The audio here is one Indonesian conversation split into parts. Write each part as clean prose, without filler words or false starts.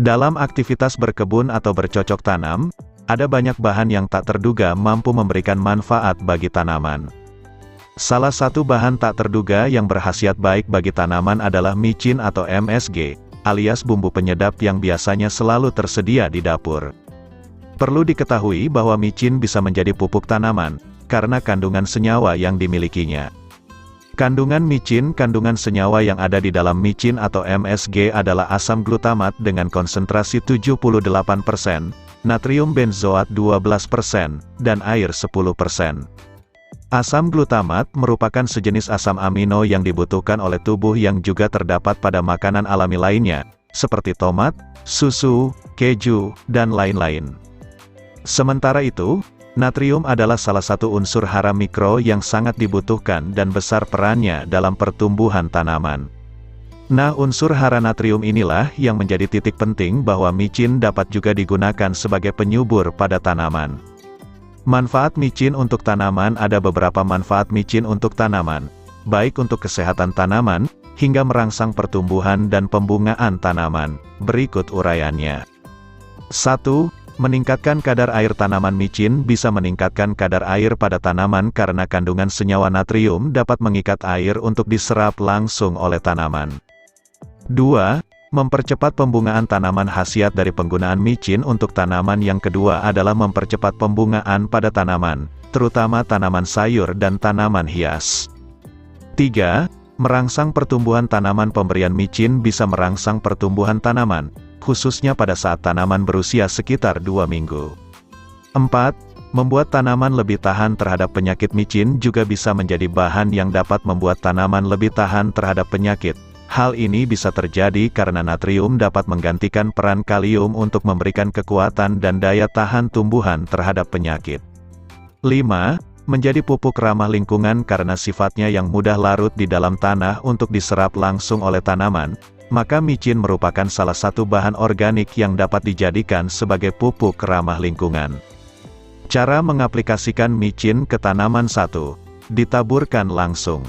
Dalam aktivitas berkebun atau bercocok tanam, ada banyak bahan yang tak terduga mampu memberikan manfaat bagi tanaman. Salah satu bahan tak terduga yang berkhasiat baik bagi tanaman adalah micin atau MSG, alias bumbu penyedap yang biasanya selalu tersedia di dapur. Perlu diketahui bahwa micin bisa menjadi pupuk tanaman, karena kandungan senyawa yang dimilikinya. Kandungan senyawa yang ada di dalam micin atau MSG adalah asam glutamat dengan konsentrasi 78%, natrium benzoat 12%, dan air 10%. Asam glutamat merupakan sejenis asam amino yang dibutuhkan oleh tubuh yang juga terdapat pada makanan alami lainnya, seperti tomat, susu, keju, dan lain-lain. Sementara itu, natrium adalah salah satu unsur hara mikro yang sangat dibutuhkan dan besar perannya dalam pertumbuhan tanaman. Nah, unsur hara natrium inilah yang menjadi titik penting bahwa micin dapat juga digunakan sebagai penyubur pada tanaman. Manfaat micin untuk tanaman. Ada beberapa manfaat micin untuk tanaman, baik untuk kesehatan tanaman, hingga merangsang pertumbuhan dan pembungaan tanaman. Berikut uraiannya. 1. Meningkatkan kadar air. Tanaman micin bisa meningkatkan kadar air pada tanaman karena kandungan senyawa natrium dapat mengikat air untuk diserap langsung oleh tanaman. 2. Mempercepat pembungaan tanaman. Khasiat dari penggunaan micin untuk tanaman yang kedua adalah mempercepat pembungaan pada tanaman, terutama tanaman sayur dan tanaman hias. 3. Merangsang pertumbuhan tanaman. Pemberian micin bisa merangsang pertumbuhan tanaman, khususnya pada saat tanaman berusia sekitar 2 minggu. 4. Membuat tanaman lebih tahan terhadap penyakit. Micin juga bisa menjadi bahan yang dapat membuat tanaman lebih tahan terhadap penyakit. Hal ini bisa terjadi karena natrium dapat menggantikan peran kalium untuk memberikan kekuatan dan daya tahan tumbuhan terhadap penyakit. 5. Menjadi pupuk ramah lingkungan. Karena sifatnya yang mudah larut di dalam tanah untuk diserap langsung oleh tanaman, maka micin merupakan salah satu bahan organik yang dapat dijadikan sebagai pupuk ramah lingkungan. Cara mengaplikasikan micin ke tanaman. 1. Ditaburkan langsung.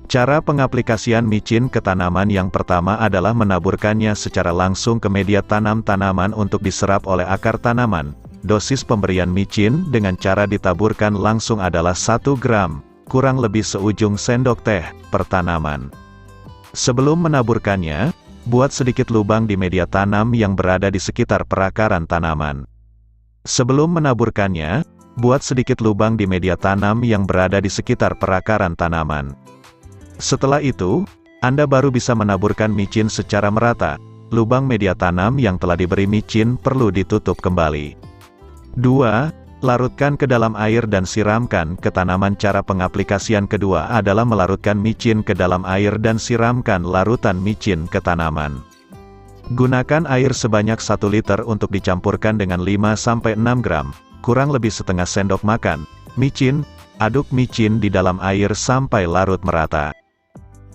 Cara pengaplikasian micin ke tanaman yang pertama adalah menaburkannya secara langsung ke media tanam tanaman untuk diserap oleh akar tanaman. Dosis pemberian micin dengan cara ditaburkan langsung adalah 1 gram, kurang lebih seujung sendok teh, per tanaman. Sebelum menaburkannya, buat sedikit lubang di media tanam yang berada di sekitar perakaran tanaman. Sebelum menaburkannya, buat sedikit lubang di media tanam yang berada di sekitar perakaran tanaman. Setelah itu, Anda baru bisa menaburkan micin secara merata. Lubang media tanam yang telah diberi micin perlu ditutup kembali. 2. Larutkan ke dalam air dan siramkan ke tanaman. Cara pengaplikasian kedua adalah melarutkan micin ke dalam air dan siramkan larutan micin ke tanaman. Gunakan air sebanyak 1 liter untuk dicampurkan dengan 5-6 gram, kurang lebih setengah sendok makan, micin. Aduk micin di dalam air sampai larut merata.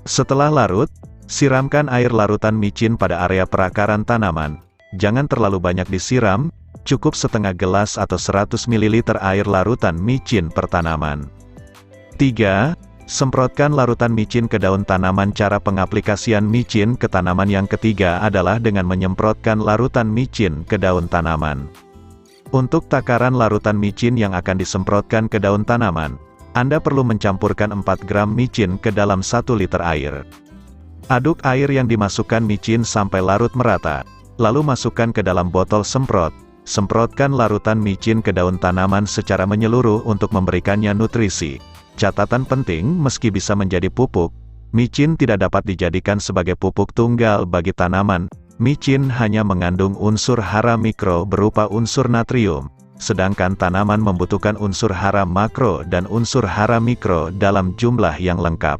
Setelah larut, siramkan air larutan micin pada area perakaran tanaman. Jangan terlalu banyak disiram, cukup setengah gelas atau 100 ml air larutan micin per tanaman. 3. Semprotkan larutan micin ke daun tanaman. Cara pengaplikasian micin ke tanaman yang ketiga adalah dengan menyemprotkan larutan micin ke daun tanaman. Untuk takaran larutan micin yang akan disemprotkan ke daun tanaman, Anda perlu mencampurkan 4 gram micin ke dalam 1 liter air. Aduk air yang dimasukkan micin sampai larut merata, lalu masukkan ke dalam botol semprot. Semprotkan larutan micin ke daun tanaman secara menyeluruh untuk memberikannya nutrisi. Catatan penting, meski bisa menjadi pupuk, micin tidak dapat dijadikan sebagai pupuk tunggal bagi tanaman. Micin hanya mengandung unsur hara mikro berupa unsur natrium, sedangkan tanaman membutuhkan unsur hara makro dan unsur hara mikro dalam jumlah yang lengkap.